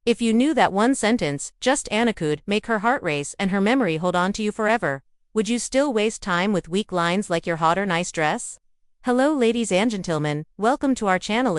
If you knew that one sentence, just Anna, could make her heart race and her memory hold on to you forever, would you still waste time with weak lines like your hot or nice dress? Hello ladies and gentlemen, welcome to our channel.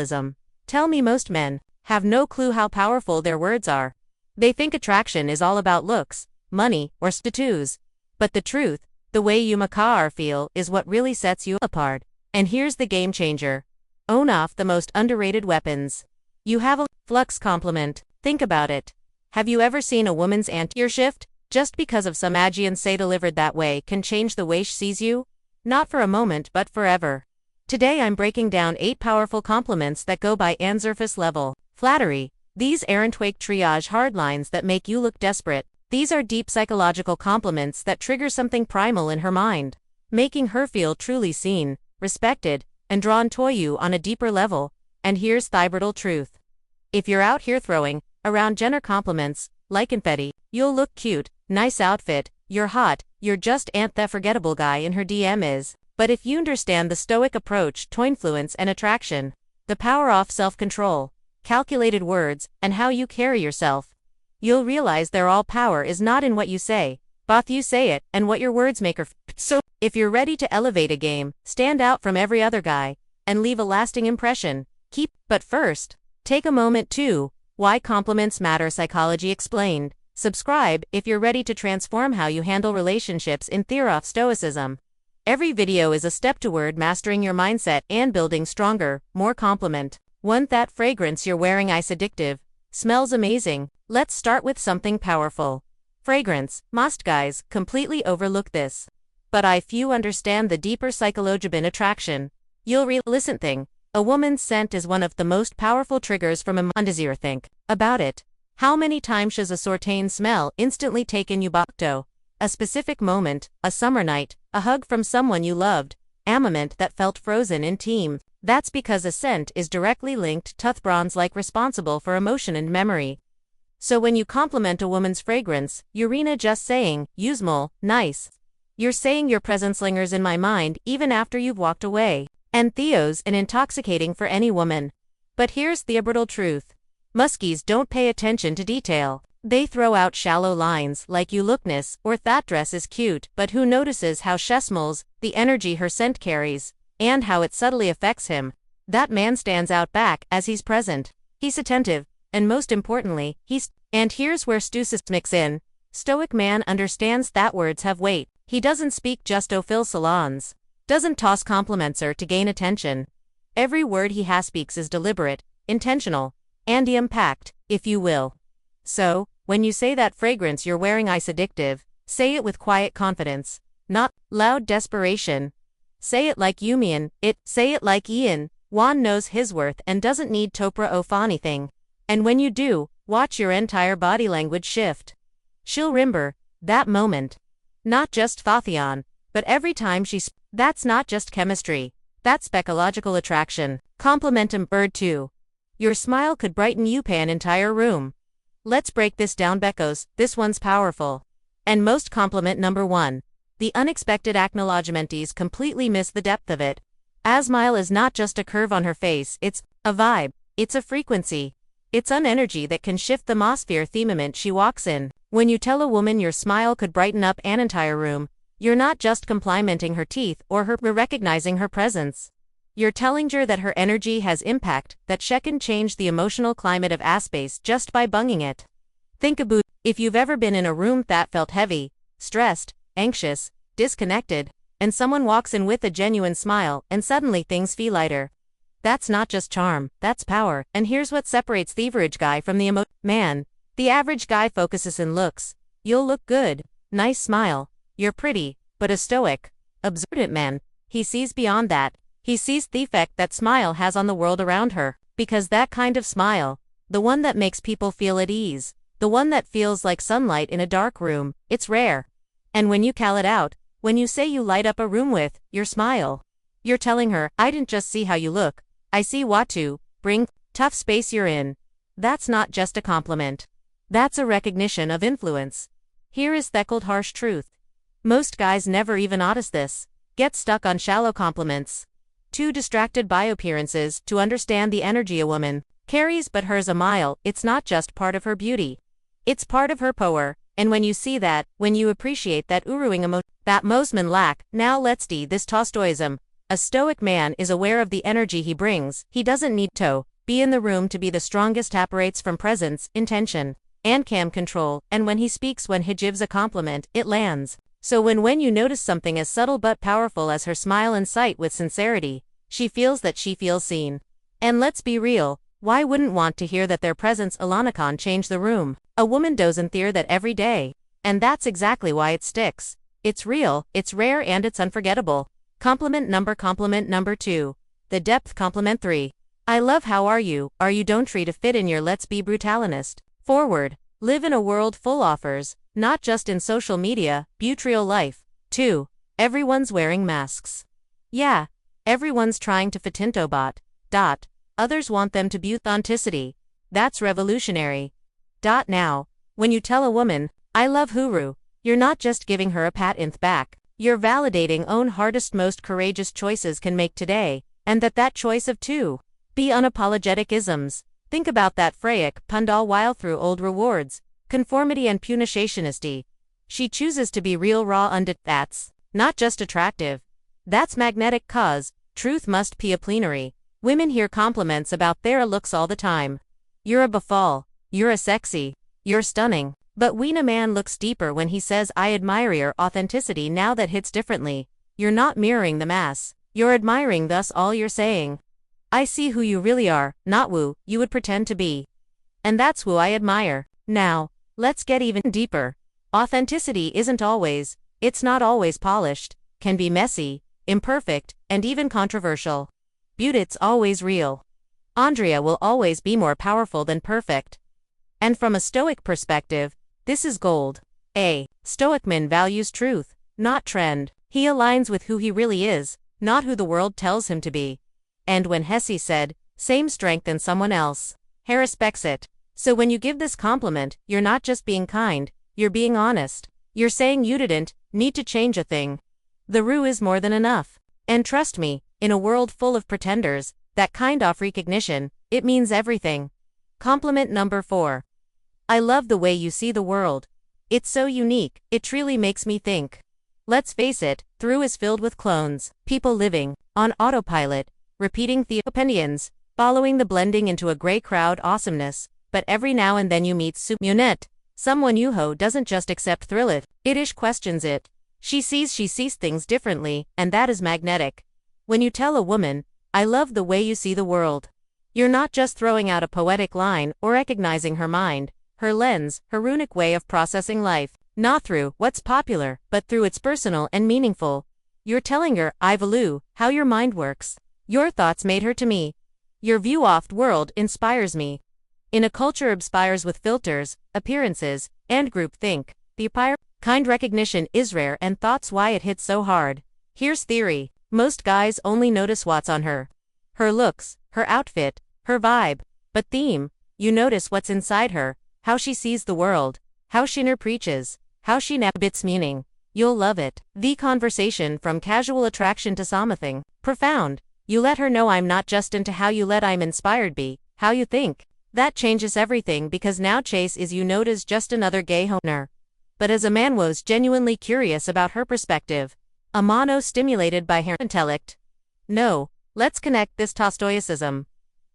Tell me, most men have no clue how powerful their words are. They think attraction is all about looks, money, or status. But the truth, the way you make her feel, is what really sets you apart. And here's the game changer. Own off the most underrated weapons. You have a flux compliment. Think about it. Have you ever seen a woman's anterior shift? Just because of some magian say delivered that way can change the way she sees you? Not for a moment but forever. Today I'm breaking down 8 powerful compliments that go by an surface level flattery. These aren't wake triage hardlines that make you look desperate. These are deep psychological compliments that trigger something primal in her mind, making her feel truly seen, respected, and drawn to you on a deeper level. And here's the brutal truth. If you're out here throwing around gender compliments like confetti, you'll look cute, nice outfit, you're hot, you're just ain't that forgettable guy in her DM is. But if you understand the stoic approach to influence and attraction, the power of self-control, calculated words, and how you carry yourself, you'll realize their all power is not in what you say, but you say it and what your words make her So, if you're ready to elevate a game, stand out from every other guy, and leave a lasting impression, but first, take a moment to why compliments matter. Psychology Explained. Subscribe if you're ready to transform how you handle relationships in theory of stoicism. Every video is a step toward mastering your mindset and building stronger, more compliment. 1. That fragrance you're wearing is addictive. Smells amazing. Let's start with something powerful. Fragrance. Most guys completely overlook this. But few understand the deeper psychological attraction. Listen thing. A woman's scent is one of the most powerful triggers from a man desire. Think about it. How many times does a certain smell instantly take in you back to a specific moment, a summer night, a hug from someone you loved, a moment that felt frozen in time? That's because a scent is directly linked to bronze like responsible for emotion and memory. So when you compliment a woman's fragrance, you're not just saying, "You smell nice." You're saying your presence lingers in my mind even after you've walked away. And Theo's an intoxicating for any woman. But here's the brutal truth. Muskies don't pay attention to detail. They throw out shallow lines like "you look nice" or "that dress is cute," but who notices how she smells, the energy her scent carries, and how it subtly affects him? That man stands out back as he's present. He's attentive, and most importantly, and here's where stoicism mix in. Stoic man understands that words have weight. He doesn't speak just to fill salons. Doesn't toss compliments to gain attention. Every word he speaks is deliberate, intentional, and impact, if you will. So, when you say that fragrance you're wearing is addictive, say it with quiet confidence, not loud desperation. Say it like you mean it. Say it like Ian Juan knows his worth and doesn't need Topra of anything. And when you do, watch your entire body language shift. She'll remember that moment. Not just Fathion, but every time that's not just chemistry. That's psychological attraction. Compliment bird 2. Your smile could brighten you an entire room. Let's break this down, Beckos. This one's powerful. And most compliment number 1. The unexpected acknowledgements completely miss the depth of it. A smile is not just a curve on her face, it's a vibe. It's a frequency. It's an energy that can shift the atmosphere the moment she walks in. When you tell a woman your smile could brighten up an entire room, you're not just complimenting her teeth or her recognizing her presence. You're telling her that her energy has impact, that she can change the emotional climate of a space just by bunging it. Think about if you've ever been in a room that felt heavy, stressed, anxious, disconnected, and someone walks in with a genuine smile and suddenly things feel lighter. That's not just charm, that's power. And here's what separates the average guy from the man. The average guy focuses in looks. You'll look good, nice smile, you're pretty, but a stoic, observant man, he sees beyond that. He sees the effect that smile has on the world around her. Because that kind of smile, the one that makes people feel at ease, the one that feels like sunlight in a dark room, it's rare. And when you call it out, when you say you light up a room with your smile, you're telling her, I didn't just see how you look, I see what to bring tough space you're in. That's not just a compliment. That's a recognition of influence. Here is the cold harsh truth. Most guys never even notice this. Get stuck on shallow compliments. Too distracted by appearances to understand the energy a woman Carries but hers a mile. It's not just part of her beauty. It's part of her power, and when you see that, when you appreciate that uruing emotion that most men lack, now let's do this Tolstoyism. A stoic man is aware of the energy he brings. He doesn't need to be in the room to be the strongest. Operates from presence, intention, and calm control, and when he speaks, when he gives a compliment, it lands. So when you notice something as subtle but powerful as her smile and sight with sincerity, she feels that she feels seen. And let's be real, why wouldn't want to hear that their presence alone can change the room? A woman doesn't hear that every day. And that's exactly why it sticks. It's real, it's rare, and it's unforgettable. Compliment number 2. The depth. Compliment 3. I love how are you don't try to fit in your let's be brutalist. Forward. Live in a world full offers, not just in social media, but real life. 2. Everyone's wearing masks. Yeah. Everyone's trying to fit into bot. Others want them to be authenticity. That's revolutionary. Now, when you tell a woman, I love Huru, you're not just giving her a pat in the back. You're validating own hardest most courageous choices can make today, and that choice of to be unapologetic isms. Think about that Freyek pund all while through old rewards, conformity and punitionisty. She chooses to be real raw that's not just attractive. That's magnetic cause, truth must be a plenary. Women hear compliments about their looks all the time. You're a befall, you're a sexy, you're stunning. But when a man looks deeper when he says I admire your authenticity now that hits differently. You're not mirroring the mass, you're admiring thus all you're saying. I see who you really are, not who you would pretend to be. And that's who I admire. Now, let's get even deeper. Authenticity it's not always polished, can be messy, imperfect, and even controversial. But it's always real. Andrea will always be more powerful than perfect. And from a Stoic perspective, this is gold. A Stoic man values truth, not trend. He aligns with who he really is, not who the world tells him to be. And when Hesse said, same strength in someone else, he respects it. So when you give this compliment, you're not just being kind, you're being honest. You're saying you didn't need to change a thing. The rue is more than enough. And trust me, in a world full of pretenders, that kind of recognition, it means everything. Compliment number 4. I love the way you see the world. It's so unique, it truly makes me think. Let's face it, through is filled with clones, people living on autopilot, repeating the opinions, following the blending into a gray crowd awesomeness, but every now and then you meet Munette, someone who doesn't just accept thrill it questions it. She sees things differently, and that is magnetic. When you tell a woman, I love the way you see the world, you're not just throwing out a poetic line or recognizing her mind, her lens, her runic way of processing life, not through what's popular, but through its personal and meaningful. You're telling her, I value how your mind works. Your thoughts made her to me. Your view of the world inspires me. In a culture obscures with filters, appearances, and groupthink, the kind recognition is rare, and thoughts why it hits so hard. Here's theory. Most guys only notice what's on her. Her looks, her outfit, her vibe. But theme, you notice what's inside her, how she sees the world, how she preaches, how she navigates meaning. You'll love it. The conversation from casual attraction to something profound. You let her know I'm not just into how you let I'm inspired by how you think. That changes everything, because now Chase is you notice just another gay honer. But as a man was genuinely curious about her perspective. A mono stimulated by her intellect. No, let's connect this to Stoicism.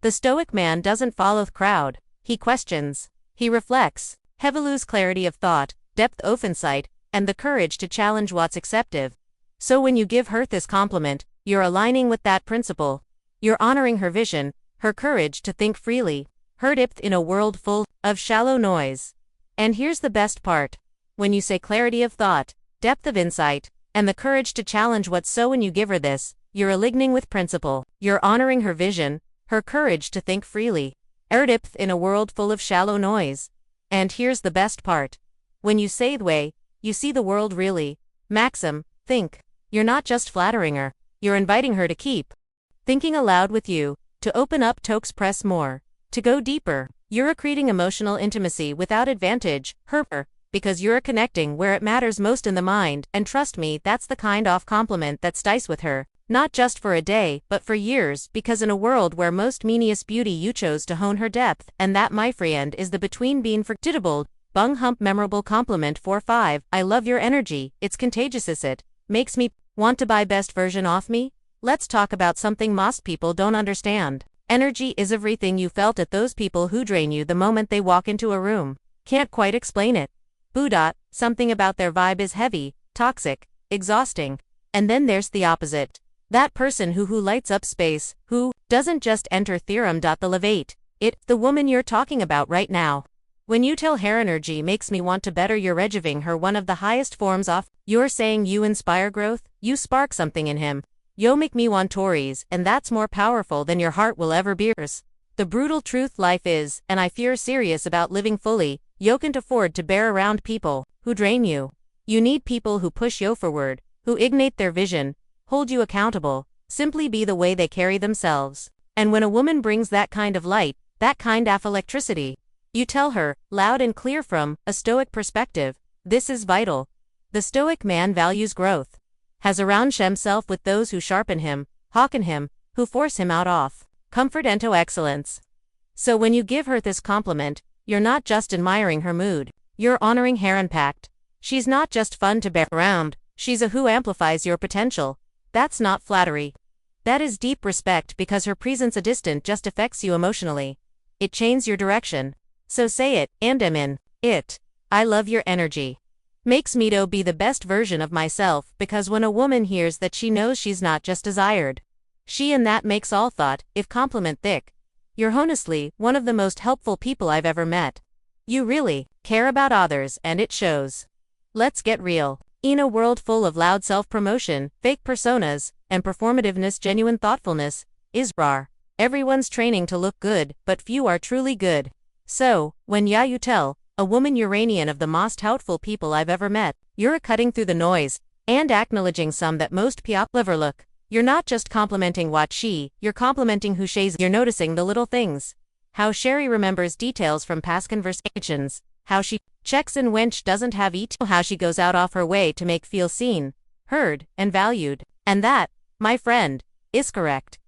The Stoic man doesn't follow the crowd. He questions. He reflects. Hevelus clarity of thought, depth of insight, and the courage to challenge what's accepted. So when you give her this compliment, you're aligning with that principle. You're honoring her vision, her courage to think freely, her depth in a world full of shallow noise. And here's the best part. When you say clarity of thought, depth of insight, and the courage to challenge what's so when you give her this, you're aligning with principle. You're honoring her vision, her courage to think freely, her depth in a world full of shallow noise. And here's the best part. When you say the way you see the world really, Maxim, think. You're not just flattering her, you're inviting her to keep thinking aloud with you, to open up to express more, to go deeper. You're creating emotional intimacy without advantage, her, because you're connecting where it matters most in the mind, and trust me, that's the kind of compliment that stays with her. Not just for a day, but for years, because in a world where most meaniest beauty you chose to hone her depth, and that, my friend, is the between being forgettable, bung hump memorable compliment 4-5, I love your energy, it's contagious is it, makes me want to buy best version off me? Let's talk about something most people don't understand. Energy is everything you felt at those people who drain you the moment they walk into a room. Can't quite explain it. Something about their vibe is heavy, toxic, exhausting. And then there's the opposite. That person who lights up space, who doesn't just enter theorem. The levate. The woman you're talking about right now. When you tell her energy makes me want to better, you're giving her one of the highest forms of, you're saying you inspire growth, you spark something in him. Yo make me want Tories, and that's more powerful than your heart will ever bears. The brutal truth life is, and I fear serious about living fully, yo can't afford to bear around people who drain you. You need people who push yo forward, who ignite their vision, hold you accountable, simply be the way they carry themselves. And when a woman brings that kind of light, that kind of electricity, you tell her, loud and clear from a stoic perspective, this is vital. The stoic man values growth, has around himself with those who sharpen him, hawken him, who force him out off comfort into excellence. So when you give her this compliment, you're not just admiring her mood, you're honoring her impact. She's not just fun to bear around, she's a who amplifies your potential. That's not flattery. That is deep respect, because her presence a distant just affects you emotionally. It changes your direction. So say it, and I'm in it. I love your energy. Makes me to be the best version of myself, because when a woman hears that, she knows she's not just desired. She, and that makes all thought, if compliment thick. You're honestly one of the most helpful people I've ever met. You really care about others, and it shows. Let's get real. In a world full of loud self-promotion, fake personas, and performativeness, genuine thoughtfulness is rare. Everyone's training to look good, but few are truly good. So, when you tell a woman Uranian of the most helpful people I've ever met, you're cutting through the noise and acknowledging some that most people overlook. You're not just complimenting what you're complimenting who she's. You're noticing the little things. How Sherry remembers details from past conversations, how she checks in when she doesn't have eat, how she goes out of her way to make feel seen, heard, and valued. And that, my friend, is correct.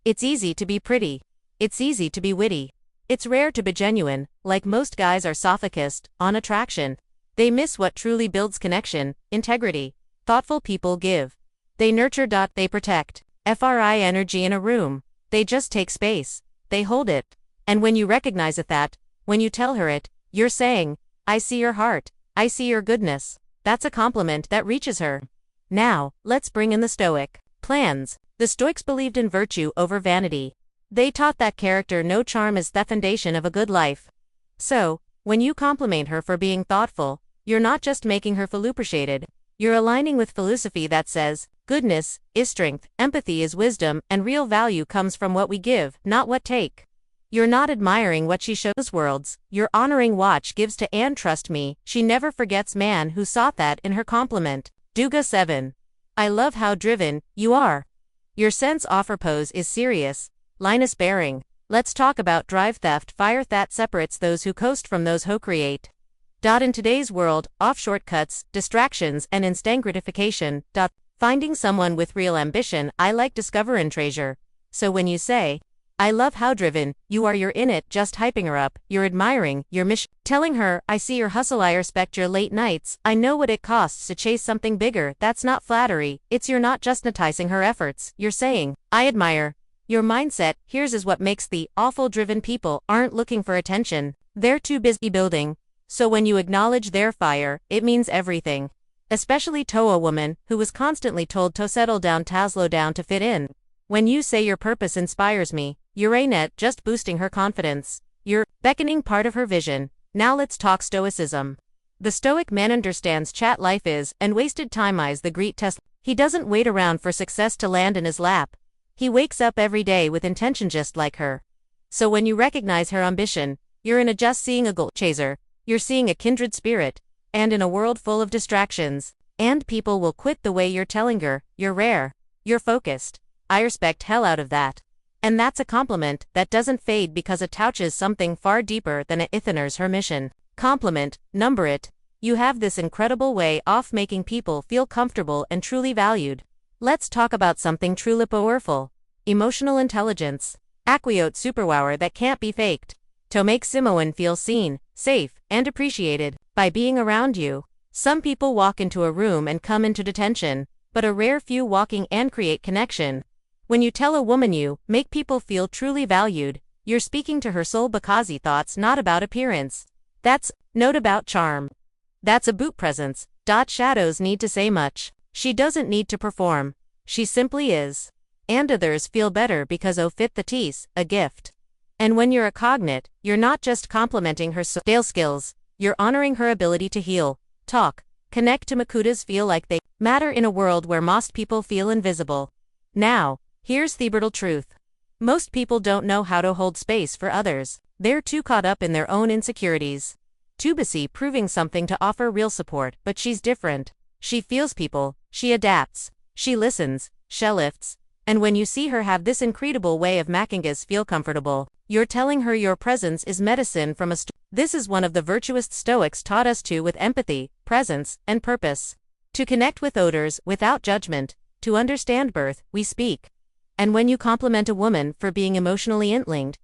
It's easy to be pretty. It's easy to be witty. It's rare to be genuine, like most guys are sophocist on attraction. They miss what truly builds connection, integrity. Thoughtful people give. They nurture. They protect. FRI energy in a room. They just take space. They hold it. And when you recognize it, that, when you tell her it, you're saying, I see your heart. I see your goodness. That's a compliment that reaches her. Now, let's bring in the Stoic plans. The Stoics believed in virtue over vanity. They taught that character no charm is the foundation of a good life. So, when you compliment her for being thoughtful, you're not just making her feel appreciated. You're aligning with philosophy that says, goodness is strength, empathy is wisdom, and real value comes from what we give, not what take. You're not admiring what she shows worlds, you're honoring what she gives to, and trust me, she never forgets man who sought that in her compliment. Duga 7. I love how driven you are. Your sense offer pose is serious. Linus Bearing. Let's talk about drive theft fire that separates those who coast from those who create. In today's world, off shortcuts, distractions, and instant gratification. Finding someone with real ambition, I like discovering treasure. So when you say, I love how driven you are, you're in it, just hyping her up, you're admiring your mission, telling her, I see your hustle, I respect your late nights, I know what it costs to chase something bigger. That's not flattery, it's you're not just noticing her efforts, you're saying, I admire your mindset. Here's is what makes the awful driven people aren't looking for attention, they're too busy building. So when you acknowledge their fire, it means everything. Especially to a woman who was constantly told to settle down, to slow down to fit in. When you say your purpose inspires me, you're ain't just boosting her confidence. You're beckoning part of her vision. Now let's talk stoicism. The stoic man understands chat life is, and wasted time is the great test. He doesn't wait around for success to land in his lap. He wakes up every day with intention just like her. So when you recognize her ambition, you're in just seeing a goal chaser. You're seeing a kindred spirit. And in a world full of distractions, and people will quit the way you're telling her, you're rare. You're focused. I respect hell out of that. And that's a compliment that doesn't fade because it touches something far deeper than it ithers her mission. Compliment, number it. You have this incredible way of making people feel comfortable and truly valued. Let's talk about something truly powerful. Emotional intelligence. Aquiote superpower that can't be faked. To make Simoan feel seen, safe, and appreciated by being around you. Some people walk into a room and come into detention, but a rare few walking and create connection. When you tell a woman you make people feel truly valued, you're speaking to her soul because thoughts not about appearance. That's not about charm. That's a boot presence. Shadows need to say much. She doesn't need to perform. She simply is. And others feel better because fit the tease, a gift. And when you're a cognate, you're not just complimenting her sales skills, you're honoring her ability to heal, talk, connect to Makutas feel like they matter in a world where most people feel invisible. Now, here's the brutal truth. Most people don't know how to hold space for others. They're too caught up in their own insecurities. Too busy proving something to offer real support, but she's different. She feels people, she adapts, she listens, she lifts. And when you see her have this incredible way of making us feel comfortable, you're telling her your presence is medicine from a This is one of the virtuous Stoics taught us to with empathy, presence, and purpose. To connect with odors without judgment, to understand birth, we speak. And when you compliment a woman for being emotionally interlinked,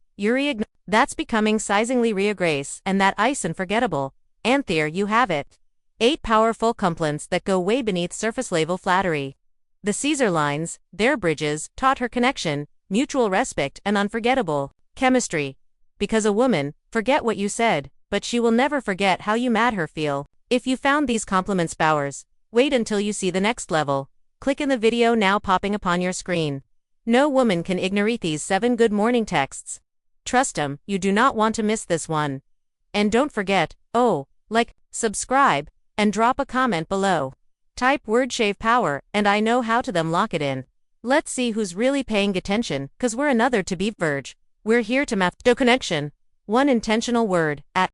that's becoming sizingly Ria Grace, and that ice unforgettable. And there you have it. 8 powerful compliments that go way beneath surface level flattery. The Caesar lines, their bridges, taught her connection, mutual respect, and unforgettable chemistry. Because a woman, forget what you said, but she will never forget how you made her feel. If you found these compliments powers, wait until you see the next level. Click in the video now popping upon your screen. No woman can ignore these 7 good morning texts. Trust them, you do not want to miss this one. And don't forget, like, subscribe, and drop a comment below. Type word shave power, and I know how to them lock it in. Let's see who's really paying attention, cause we're another to be verge. We're here to map the connection. One intentional word, at